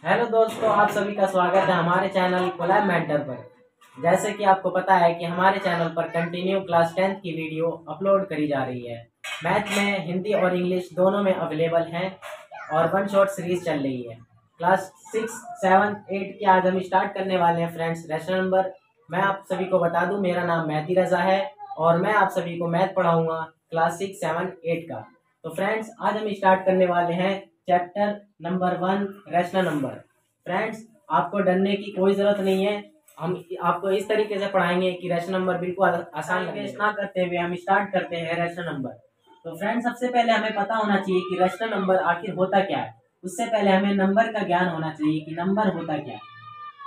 Hello दोस्तों, आप सभी का स्वागत है हमारे चैनल कोलैब मेंटर पर। जैसे कि आपको पता है कि हमारे चैनल पर कंटिन्यू क्लास 10th की वीडियो अपलोड करी जा रही है। मैथ में हिंदी और इंग्लिश दोनों में अवेलेबल हैं और वन शॉट सीरीज चल रही है। क्लास 6, 7, 8 की आज हम स्टार्ट करने वाले हैं फ्रेंड्स। रैशनल नंबर मैं आप सभी को बता दूं, मेरा नाम मेहदी रजा है और मैं आप सभी को मैथ पढ़ाऊँगा क्लास 6, 7, 8 का। तो फ्रेंड्स आज हम स्टार्ट करने वाले हैं chapter number 1 rational number. Friends आपको डरने की कोई ज़रूरत नहीं है। हम आपको इस तरीके से पढ़ाएंगे कि रैशनल नंबर बिल्कुल आसान वेस्ट ना करते हुए हम स्टार्ट करते हैं रैशनल नंबर। तो फ्रेंड्स सबसे पहले हमें पता होना चाहिए कि रैशनल नंबर आखिर होता क्या है। उससे पहले हमें नंबर का ज्ञान होना चाहिए कि नंबर होता क्या है।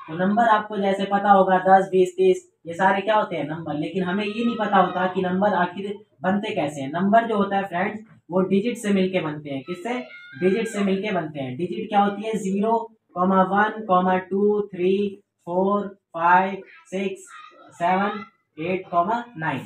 तो नंबर आपको जैसे पता होगा 10, 20, 30 ये सारे क्या होते हैं नंबर, लेकिन हमें ये नहीं पता होता कि नंबर आखिर बनते कैसे हैं। नंबर जो होता है फ्रेंड्स वो डिजिट से मिलके बनते हैं। किससे? डिजिट से मिलके बनते हैं। डिजिट क्या होती है? 0, 1, 2, 3, 4, 5, 6, 7, 8, 9।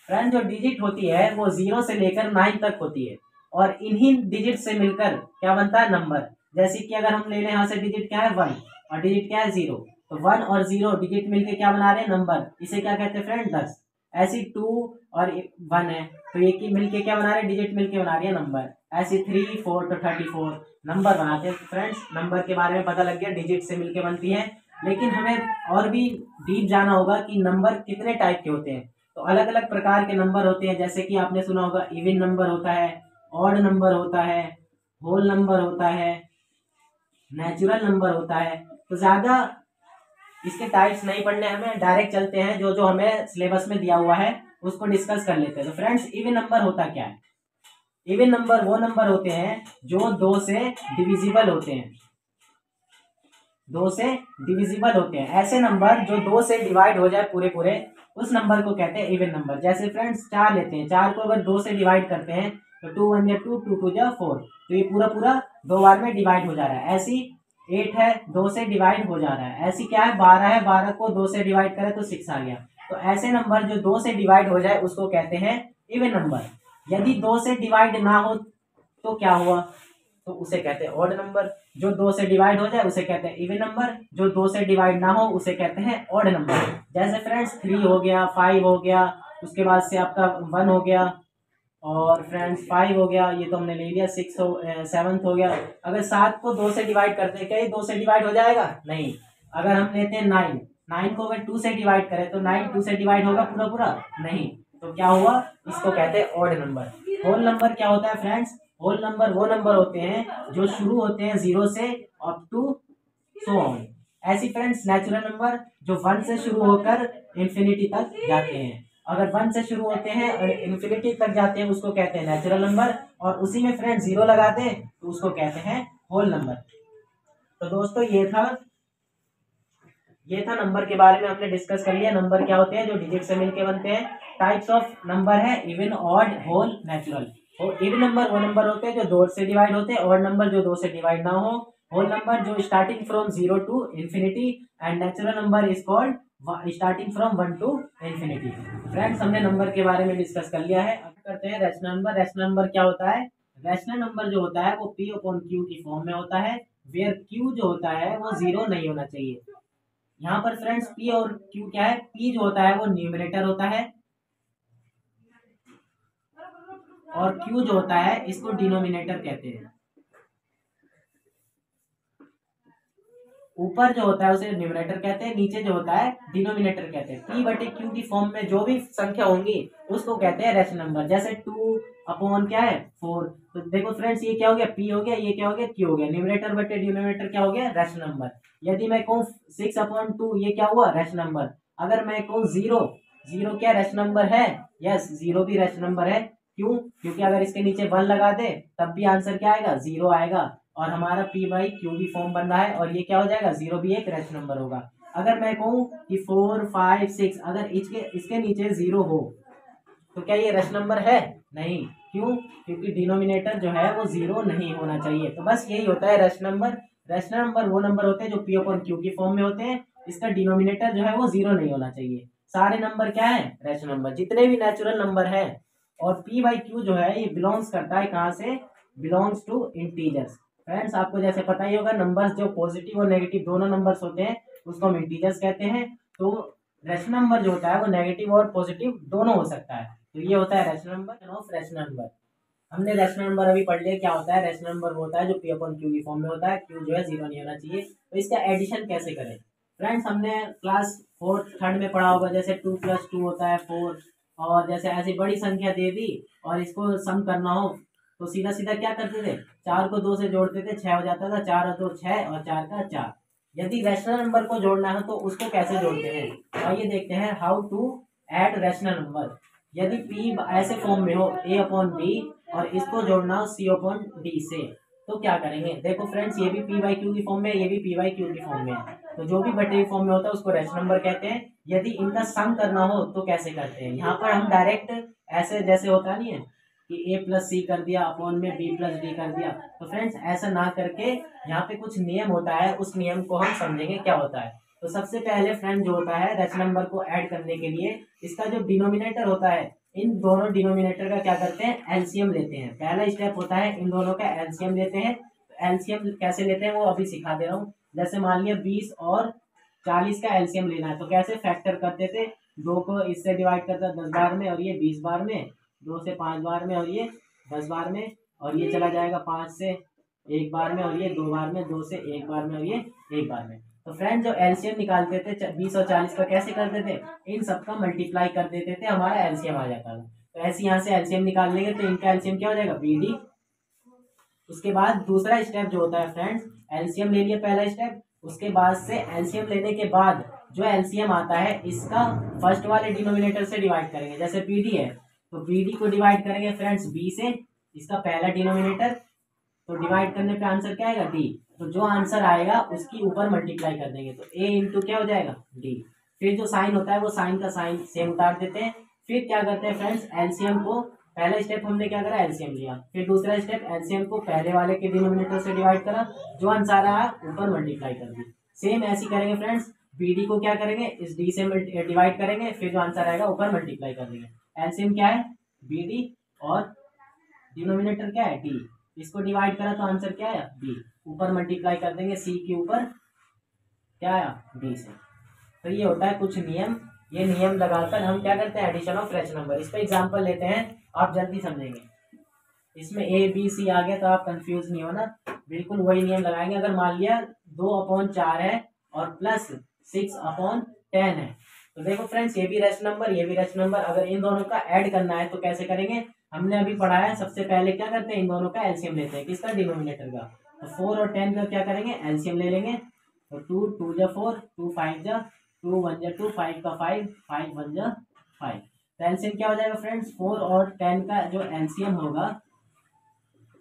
फ्रेंड जो डिजिट होती है वो 0 से लेकर 9 तक होती है और इन्हीं डिजिट से मिलकर क्या बनता है? नंबर। जैसे कि अगर हम ले लें यहाँ से डिजिट क्या है? 1 और डिजिट क्या है? 0। तो 1 और 0 डिजिट मिलके क्या बना रहे हैं? नंबर। इसे क्या कहते हैं फ्रेंड? 10। ऐसी 2 और 1 है तो ये की मिलके क्या बना रहे हैं? डिजिट मिलके बना रही है नंबर। ऐसी 3, 4 तो 34 नंबर बनाते हैं। फ्रेंड्स नंबर के बारे में पता लग गया, डिजिट से मिलके बनती है। लेकिन हमें और भी डीप जाना होगा कि नंबर कितने टाइप के होते हैं। तो अलग अलग प्रकार के नंबर होते हैं। जैसे कि आपने सुना होगा इवन नंबर होता है, ऑड नंबर होता है, होल नंबर होता है, नेचुरल नंबर होता है। तो ज्यादा इसके टाइप्स नहीं पढ़ने, हमें डायरेक्ट चलते हैं जो जो हमें सिलेबस में दिया हुआ है उसको डिस्कस कर लेते हैं। तो फ्रेंड्स इवन नंबर होता क्या है? इवन नंबर वो नंबर होते हैं जो 2 से डिविजिबल होते हैं। 2 से डिविजिबल होते हैं। ऐसे नंबर जो 2 से डिवाइड हो जाए पूरे पूरे, उस नंबर को कहते हैं इवन नंबर। जैसे फ्रेंड्स 4 लेते हैं, 4 को अगर 2 से डिवाइड करते हैं तो 2 1 2, 2 2 4, तो ये पूरा पूरा 2 बार में डिवाइड हो जा रहा है। ऐसी 8 है, 2 से डिवाइड हो जा रहा है। ऐसी क्या है? 12 है, 12 को 2 से डिवाइड करें तो 6 आ गया। तो ऐसे नंबर जो 2 से डिवाइड हो जाए उसको कहते हैं इवन नंबर। यदि 2 से डिवाइड ना हो तो क्या हुआ? तो उसे कहते हैं ऑड नंबर। जो 2 से डिवाइड हो जाए उसे कहते हैं इवन नंबर, जो 2 से डिवाइड ना हो उसे कहते हैं ऑड नंबर। जैसे फ्रेंड्स 3 हो गया, 5 हो गया, उसके बाद से आपका 1 हो गया और फ्रेंड्स 5 हो गया, ये तो हमने ले लिया। 6 हो, 7 हो गया। अगर 7 को 2 से डिवाइड करते हैं क्या ये 2 से डिवाइड हो जाएगा? नहीं। अगर हम लेते हैं 9, 9 को अगर 2 से डिवाइड करें तो 9 2 से डिवाइड होगा पूरा पूरा? नहीं। तो क्या हुआ? इसको कहते हैं ऑड नंबर। होल नंबर क्या होता है फ्रेंड्स? होल नंबर वो नंबर होते हैं जो शुरू होते हैं 0 से अप टू सो ऑन। ऐसी फ्रेंड्स नेचुरल नंबर जो 1 से शुरू होकर इंफिनिटी तक जाते हैं। अगर 1 से शुरू होते हैं और इंफिनिटी तक जाते हैं उसको कहते हैं नेचुरल नंबर, और उसी में फ्रेंड्स 0 लगा दें तो उसको कहते हैं होल नंबर। तो दोस्तों ये था नंबर के बारे में हमने डिस्कस कर लिया। नंबर क्या होते हैं? जो डिजिट से मिलके बनते हैं। टाइप्स ऑफ नंबर है even, odd, whole, natural. Even number वो नंबर होते हैं जो 2 से डिवाइड होते हैं, ऑड नंबर जो 2 से डिवाइड ना हो, होल नंबर जो starting from 0 to infinity, and natural number is called starting from 1 to infinity. Friends हमने नंबर के बारे में डिस्कस कर लिया है। अब करते हैं रैशनल नंबर। रैशनल नंबर क्या होता है? रैशनल नंबर जो होता है वो P अपॉन Q की फॉर्म में होता है, वेयर Q जो होता है वो 0 नहीं होना चाहिए। यहाँ पर फ्रेंड्स P और Q क्या है? P जो होता है वो न्यूमरेटर होता है और Q जो होता है इसको डिनोमिनेटर कहते हैं। ऊपर जो होता है उसे न्यूमरेटर कहते हैं, नीचे जो होता है डिनोमिनेटर कहते हैं। P बटे Q की फॉर्म में जो भी संख्या होंगी उसको कहते हैं रैशनल नंबर। जैसे 2 अपॉन क्या है? 4। तो देखो फ्रेंड्स ये क्या हो गया? P हो गया, ये क्या हो गया? Q हो गया। न्यूमरेटर बटे डिनोमिनेटर क्या हो गया? Rational number. यदि मैं कहूँ 6 अपॉन 2, ये क्या हुआ? Rational number. अगर मैं कहूँ 0, 0 क्या रैशनल नंबर है? यस, 0 भी रैशनल नंबर है। क्यों? क्योंकि अगर इसके नीचे 1 लगा दे तब भी आंसर क्या आएगा? 0 आएगा और हमारा P बाई Q भी फॉर्म बन रहा है और ये क्या हो जाएगा? 0 भी एक रैशनल नंबर होगा। अगर मैं कहूँ कि 4, 5, 6 अगर इसके नीचे 0 हो तो क्या ये रैशनल नंबर है? नहीं। क्यों? क्योंकि डिनोमिनेटर जो है वो 0 नहीं होना चाहिए। तो बस यही होता है रैशनल नंबर। रैशनल नंबर वो नंबर होते हैं जो P अपॉन Q की फॉर्म में होते हैं, इसका डिनोमिनेटर जो है वो 0 नहीं होना चाहिए। सारे नंबर क्या है? Rational number. जितने भी नेचुरल नंबर है और P बाई Q जो है ये बिलोंग्स करता है कहाँ से? Belongs two integers. फ्रेंड्स आपको जैसे पता ही होगा, नंबर्स जो पॉजिटिव और नेगेटिव दोनों नंबर्स होते हैं उसको हम इंटीजर्स कहते हैं। तो रैशनल नंबर जो होता है वो नेगेटिव और पॉजिटिव दोनों हो सकता है। तो ये होता है rational number of rational number. हमने रैशनल नंबर अभी पढ़ लिया क्या होता है। रैशनल नंबर वो होता है जो पी अपॉन क्यू की फॉर्म में होता है, क्यू जो है 0 नहीं होना चाहिए। तो इसका एडिशन कैसे करें फ्रेंड्स, हमने क्लास 4th 3rd में पढ़ा होगा, जैसे 2 + 2 होता है 4, और जैसे ऐसी बड़ी संख्या दे दी और इसको सम करना हो तो सीधा सीधा क्या करते थे, 4 को 2 से जोड़ते थे, 6 हो जाता था, 4 और 2 6 और 4 का 4। यदि रैशनल नंबर को जोड़ना है तो उसको कैसे जोड़ते हैं, आइए देखते हैं how to add rational number. यदि p ऐसे फॉर्म में हो a अपॉन बी और इसको जोड़ना हो c अपॉन डी से, तो क्या करेंगे। देखो फ्रेंड्स, ये भी p बाई क्यू की फॉर्म में, ये भी p बाई क्यू की फॉर्म में है। तो जो भी बटे फॉर्म में होता है उसको रैशनल नंबर कहते हैं। यदि इनका सम करना हो तो कैसे करते हैं, यहाँ पर हम डायरेक्ट ऐसे जैसे होता नहीं है कि a प्लस सी कर दिया अपॉन में b प्लस डी कर दिया। तो फ्रेंड्स ऐसा ना करके यहाँ पे कुछ नियम होता है, उस नियम को हम समझेंगे क्या होता है। तो सबसे पहले फ्रेंड जो होता है रैशनल नंबर को ऐड करने के लिए, इसका जो डिनोमिनेटर होता है, इन दोनों डिनोमिनेटर का क्या करते हैं, एलसीएम लेते हैं। पहला स्टेप होता है इन दोनों का एलसीएम लेते हैं। एलसीएम कैसे लेते हैं वो अभी सिखा दे रहा हूँ। जैसे मान लिया 20 और 40 का एलसीएम लेना है, तो कैसे फैक्टर करते थे, 2 को इससे डिवाइड करता 10 बार में और ये 20 बार में, 2 से 5 बार में और ये 10 बार में, और ये चला जाएगा 5 से 1 बार में और ये 2 बार में, 2 से 1 बार में और ये 1 बार में। तो फ्रेंड जो एलसीएम निकालते थे 20 और 40 का, कैसे करते थे, इन सबका मल्टीप्लाई कर देते थे, हमारा एलसीएम आ जाता था। तो ऐसे यहाँ से एलसीएम निकाल लेंगे तो इनका एलसीएम क्या हो जाएगा, बीडी। उसके बाद दूसरा स्टेप जो होता है फ्रेंड्स, एलसीएम ले लिया पहला स्टेप, उसके बाद से एलसीएम लेने के बाद जो एलसीएम आता है इसका फर्स्ट वाले डिनोमिनेटर से डिवाइड करेंगे। जैसे बीडी है तो बीडी को डिवाइड करेंगे फ्रेंड्स बी से, इसका पहला डिनोमिनेटर, तो डिवाइड करने पे आंसर क्या आएगा, डी। तो जो आंसर आएगा उसकी ऊपर मल्टीप्लाई कर देंगे, तो ए इंटू क्या हो जाएगा, डी। फिर जो साइन होता है वो साइन का साइन सेम उतार देते हैं। फिर क्या करते हैं फ्रेंड्स, एलसीएम को, पहला स्टेप हमने क्या करा, एलसीएम लिया, फिर दूसरा स्टेप एलसीएम को पहले वाले के डिनोमिनेटर से डिवाइड करा, जो आंसर आया ऊपर मल्टीप्लाई कर दी। सेम ऐसी करेंगे फ्रेंड्स, बीडी को क्या करेंगे, इस डी से डिवाइड करेंगे, फिर जो आंसर आएगा ऊपर मल्टीप्लाई कर देंगे। एलसीएम क्या है, बीडी, और डिनोमिनेटर क्या है, डी। इसको डिवाइड करा तो आंसर क्या आया, बी। ऊपर मल्टीप्लाई कर देंगे सी के ऊपर, क्या आया, बी से। तो ये होता है कुछ नियम, ये नियम लगाकर हम क्या करते हैं, एडिशन ऑफ रैशनल नंबर। इस पे एग्जांपल लेते हैं, आप जल्दी समझेंगे। इसमें ए बी सी आ गया तो आप कंफ्यूज नहीं होना, बिल्कुल वही नियम लगाएंगे। अगर मान लिया 2/4 है और प्लस 6/10 है, तो देखो फ्रेंड्स ये भी रैशनल नंबर, ये भी रैशनल नंबर, अगर इन दोनों का ऐड करना है तो कैसे करेंगे, हमने अभी पढ़ा है। सबसे पहले क्या करते हैं, इन दोनों का एलसीएम लेते हैं, किसका, डिनोमिनेटर का। तो 4 और 10 का क्या करेंगे, एलसीएम ले लेंगे। तो 2 2 जा 4, 2 5 जा 2, 1 जा 2, 5 का 5, 5 1 जा 5। तो एलसीएम क्या हो जाएगा फ्रेंड्स, 4 और 10 का जो एलसीएम होगा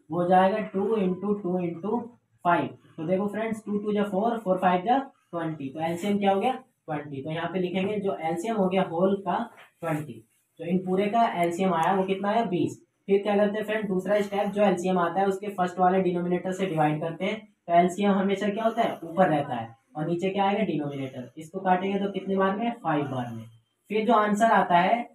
वो हो जाएगा 2 इंटू 2 इंटू 5। तो देखो फ्रेंड्स 2 2 जा 4, 4 5 जा 20, तो एलसीएम क्या हो गया, 20। तो यहाँ पे लिखेंगे जो एलसीएम हो गया होल का 20, तो इन पूरे का एलसीएम आया वो कितना आया, 20। फिर क्या करते हैं फ्रेंड, दूसरा स्टेप, जो एलसीएम आता है उसके फर्स्ट वाले डिनोमिनेटर से डिवाइड करते हैं। तो एलसीएम हमेशा क्या होता है, ऊपर रहता है, और नीचे क्या आएगा, डिनोमिनेटर। इसको काटेंगे तो कितने बार में, 5 बार में। फिर जो आंसर आता है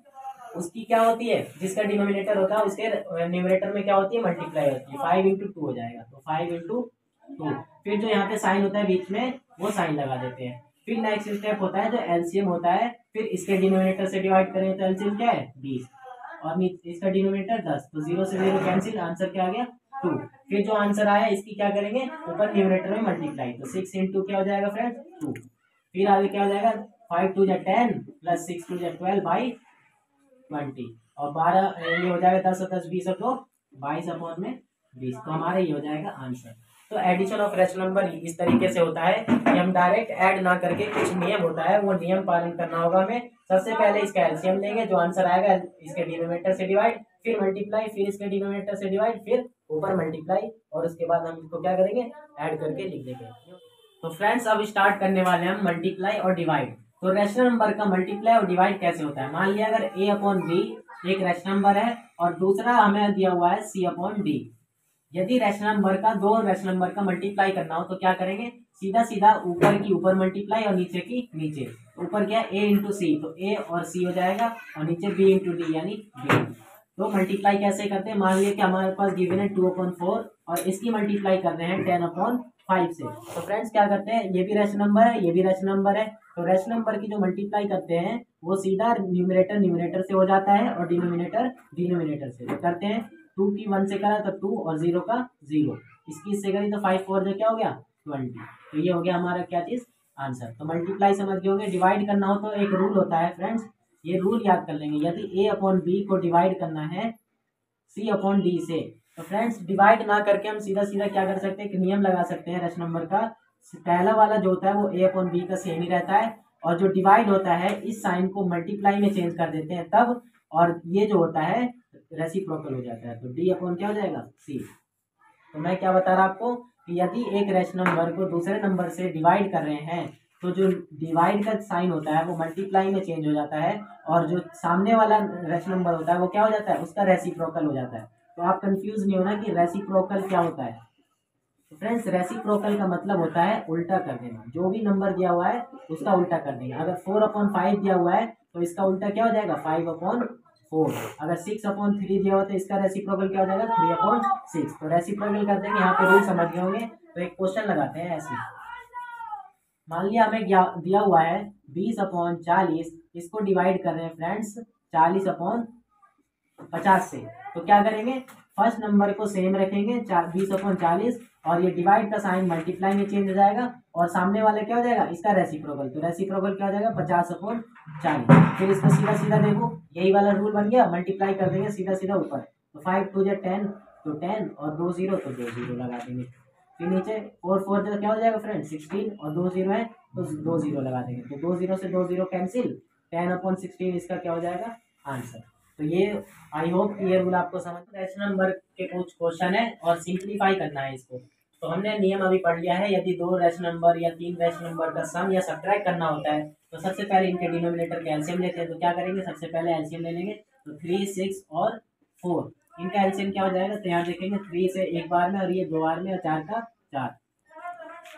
उसकी क्या होती है, जिसका डिनोमिनेटर होता है उसके न्यूमरेटर में क्या होती है, मल्टीप्लाई होती है, 5 इंटू 2 हो जाएगा, तो 5 इंटू 2। फिर जो यहाँ पे साइन होता है बीच में वो साइन लगा देते हैं। फिर नेक्स्ट स्टेप होता है जो एलसीएम होता है, फिर इसके डिनोमिनेटर से डिवाइड करें तो एलसीएम क्या है, 20, और इसका डिनोमिनेटर 10, तो 0 से 0 कैंसिल, आंसर क्या आ गया, 2। फिर जो आंसर आया इसकी क्या करेंगे, ऊपर न्यूमरेटर में मल्टीप्लाई, तो 6 इंटू क्या हो जाएगा फ्रेंड, 2। फिर आगे क्या हो जाएगा, 5 2 जा 10 प्लस 6 2 जा 12 बाई 20, और 12 ये हो जाएगा 10 और 10 20 और 2 22/20। तो हमारा ये हो जाएगा आंसर। तो एडिशन ऑफ रैशनल नंबर इस तरीके से होता है कि हम डायरेक्ट ऐड ना करके कुछ नियम होता है, वो नियम पालन करना होगा हमें। सबसे पहले इसका एलसीएम लेंगे, जो आंसर आएगा इसके डिनोमिनेटर से डिवाइड, फिर मल्टीप्लाई, फिर इसके डिनोमिनेटर से डिवाइड, फिर ऊपर मल्टीप्लाई, और उसके बाद हम इसको क्या करेंगे, ऐड करके लिख देंगे। तो फ्रेंड्स अब स्टार्ट करने वाले हैं हम मल्टीप्लाई और डिवाइड। तो रैशनल नंबर का मल्टीप्लाई और डिवाइड कैसे होता है, मान लिया अगर a अपॉन बी एक रैशनल नंबर है और दूसरा हमें दिया हुआ है c अपॉन डी। यदि रैशनल नंबर का दो रैशनल नंबर का मल्टीप्लाई करना हो तो क्या करेंगे, सीधा सीधा ऊपर की ऊपर मल्टीप्लाई और नीचे की नीचे। ऊपर क्या है, a इंटू सी, तो a और c हो जाएगा, और नीचे b इंटू डी यानी b। तो मल्टीप्लाई कैसे करते हैं, मान लिया कि हमारे पास गिवन है 2/4 और इसकी मल्टीप्लाई कर रहे हैं 10/5 से। तो फ्रेंड्स क्या करते हैं, ये भी रेशनल नंबर है, ये भी रेशनल नंबर है, तो रेशनल नंबर की जो मल्टीप्लाई करते हैं वो सीधा न्यूमरेटर न्यूमरेटर से हो जाता है और डिनोमिनेटर डिनोमिनेटर से। तो करते हैं 2 की 1 से करा तो 2 और 0 का 0, इसकी इससे करी तो 5 4 जो क्या हो गया 20। तो ये हो गया हमारा क्या चीज, आंसर। तो मल्टीप्लाई समझ गए होंगे। डिवाइड करना हो तो एक रूल होता है फ्रेंड्स, ये रूल याद कर लेंगे। यदि A/B को डिवाइड करना है C/D से, तो फ्रेंड्स डिवाइड ना करके हम सीधा सीधा क्या कर सकते हैं, एक नियम लगा सकते हैं रेशनल नंबर का। पहला वाला जो होता है वो A/B का सेम ही रहता है, और जो डिवाइड होता है इस साइन को मल्टीप्लाई में चेंज कर देते हैं तब, और ये जो होता है रेसिप्रोकल हो जाता है। तो D/ क्या हो जाएगा C। तो मैं क्या बता रहा आपको कि यदि एक रेशनल नंबर को दूसरे नंबर से डिवाइड कर रहे हैं तो जो डिवाइड का साइन होता है वो मल्टीप्लाई में चेंज हो जाता है, और जो सामने वाला रेशनल नंबर होता है वो क्या हो जाता है, उसका रेसिप्रोकल हो जाता है। तो आप कंफ्यूज नहीं होना कि रेसिप्रोकल क्या होता है। तो फ्रेंड्स रेसिप्रोकल का मतलब होता है उल्टा कर देना, जो भी नंबर दिया हुआ है उसका उल्टा कर देना। अगर 4/5 दिया हुआ है तो इसका उल्टा क्या हो जाएगा 5/4। अगर 6/3 दिया हुआ तो इसका रेसिप्रोकल क्या हो जाएगा 3/6। तो रेसिप्रोकल कर देंगे, यहाँ पे रूल समझ गए होंगे। तो एक क्वेश्चन लगाते हैं ऐसे, मान लिया हमें दिया हुआ है 20/40, इसको डिवाइड कर रहे हैं फ्रेंड्स 40/50 से। तो क्या करेंगे, फर्स्ट नंबर को सेम रखेंगे 20/40, और ये डिवाइड का साइन मल्टीप्लाई में चेंज हो जाएगा, और सामने वाला क्या हो जाएगा इसका रेसिप्रोकल। तो रेसिप्रोकल क्या हो जाएगा 50/40। फिर इसको सीधा सीधा देखो, यही वाला रूल बन गया, मल्टीप्लाई कर देंगे सीधा सीधा ऊपर। तो 5 2 10, तो 10 और 2 0 तो 2 0 लगा देंगे। फिर नीचे 4 4 जो क्या हो जाएगा फ्रेंड 16, और 2 0 है तो 2 0 लगा देंगे। तो 2 0 से 2 0 कैंसिल, 10/16 इसका क्या हो जाएगा आंसर। तो ये आई होप ये रूल आपको समझ। रेशनल नंबर के कुछ क्वेश्चन है और सिंप्लीफाई करना है इसको। तो हमने नियम अभी पढ़ लिया है, यदि 2 रेशनल नंबर या 3 रेशनल नंबर का सम या सब्ट्रैक्ट करना होता है तो सबसे पहले इनके डिनोमिनेटर का एलसीएम लेते हैं। तो क्या करेंगे, सबसे पहले एलसीएम ले लेंगे। तो 3 6 और 4, इनका एलसीएम क्या हो जाएगा, तो यहाँ देखेंगे 3 से एक बार में, और ये 2 बार में, और 4 का 4,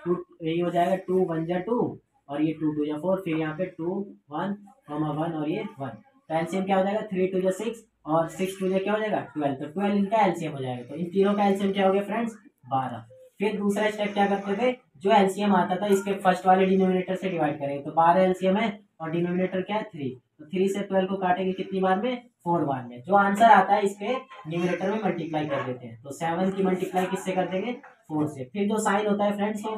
2 ये हो जाएगा 2 1 जा 2, और ये 2 2 जा 4, फिर यहाँ पे 2 1 1 और ये 1। तो एलसीएम क्या हो जाएगा 3 2 जा 6, और 6 2 जा क्या हो जाएगा 12। तो 12 इनका एलसीएम हो जाएगा। तो इन तीनों का एलसीएम क्या हो गया फ्रेंड्स 12। फिर दूसरा स्टेप क्या करते थे, जो एलसीएम आता था इसके फर्स्ट वाले डिनोमिनेटर से डिवाइड करेंगे। तो 12 एलसीएम है और डिनोमिनेटर क्या है 3, तो 3 से 12 को काटेंगे कितनी बार में 4 बार में। जो आंसर आता है इसके न्यूमरेटर में मल्टीप्लाई कर देते हैं। तो 7 की मल्टीप्लाई किससे कर देंगे 4 से। फिर जो साइन होता है फ्रेंड्स वो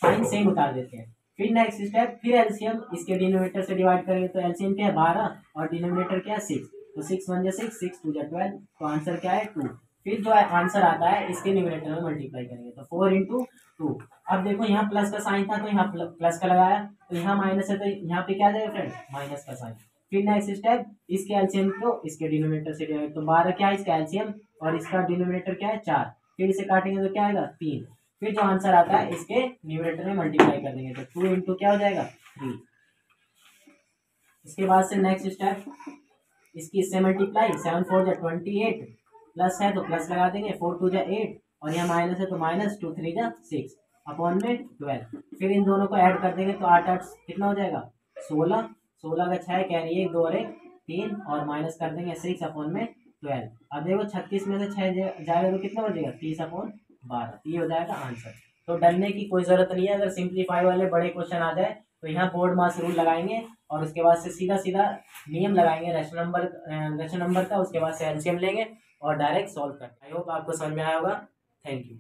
साइन सेम उतार देते हैं। फिर नेक्स्ट स्टेप, फिर एलसीएम इसके डिनोमिनेटर से डिवाइड करेंगे। तो एलसीएम क्या है 12 और डिनोमिनेटर क्या है 6, तो 6 1 जा 6, 6 2 जा 12, तो आंसर क्या है 2। फिर जो आंसर आता है इसके न्यूमरेटर में मल्टीप्लाई करेंगे। तो 4 × 2। अब देखो यहाँ प्लस का साइन था तो यहाँ प्लस का लगाया, तो यहाँ माइनस है तो यहाँ पे क्या जाएगा फ्रेंड माइनस का साइन। फिर नेक्स्ट स्टेप, इसके एलसीएम को इसके डिनोमिनेटर से डिवाइड। तो 12 क्या है इसका एलसीएम और इसका डिनोमिनेटर क्या है 4, फिर इसे काटेंगे तो क्या आएगा 3। फिर जो आंसर आता है इसके न्यूमरेटर में मल्टीप्लाई कर देंगे। तो 2 × क्या हो जाएगा 3। इसके बाद से नेक्स्ट स्टेप, इसकी इससे मल्टीप्लाई, 7 4 जा 28, प्लस है तो प्लस लगा देंगे, 4 2 जा 8, और यहाँ माइनस है तो माइनस, 2 3 जा 6 अपॉन में 12। फिर इन दोनों को ऐड कर देंगे तो 8 8 कितना हो जाएगा 16, 16 का 6 कैरी 1 2 और 1 3, और माइनस कर देंगे 6 अपॉन में 12। अब देखो 36 में से 6 जाएगा तो कितना बचेगा 30/12, ये हो जाएगा आंसर। तो डरने की कोई जरूरत नहीं है। अगर सिंप्लीफाई वाले बड़े क्वेश्चन आ जाए तो यहाँ बोर्ड मास रूल लगाएंगे, और उसके बाद से सीधा सीधा नियम लगाएंगे रेशनल नंबर का, उसके बाद से एलसीएम लेंगे और डायरेक्ट सॉल्व करते हैं। आई होप आपको समझ में आया होगा। Thank you.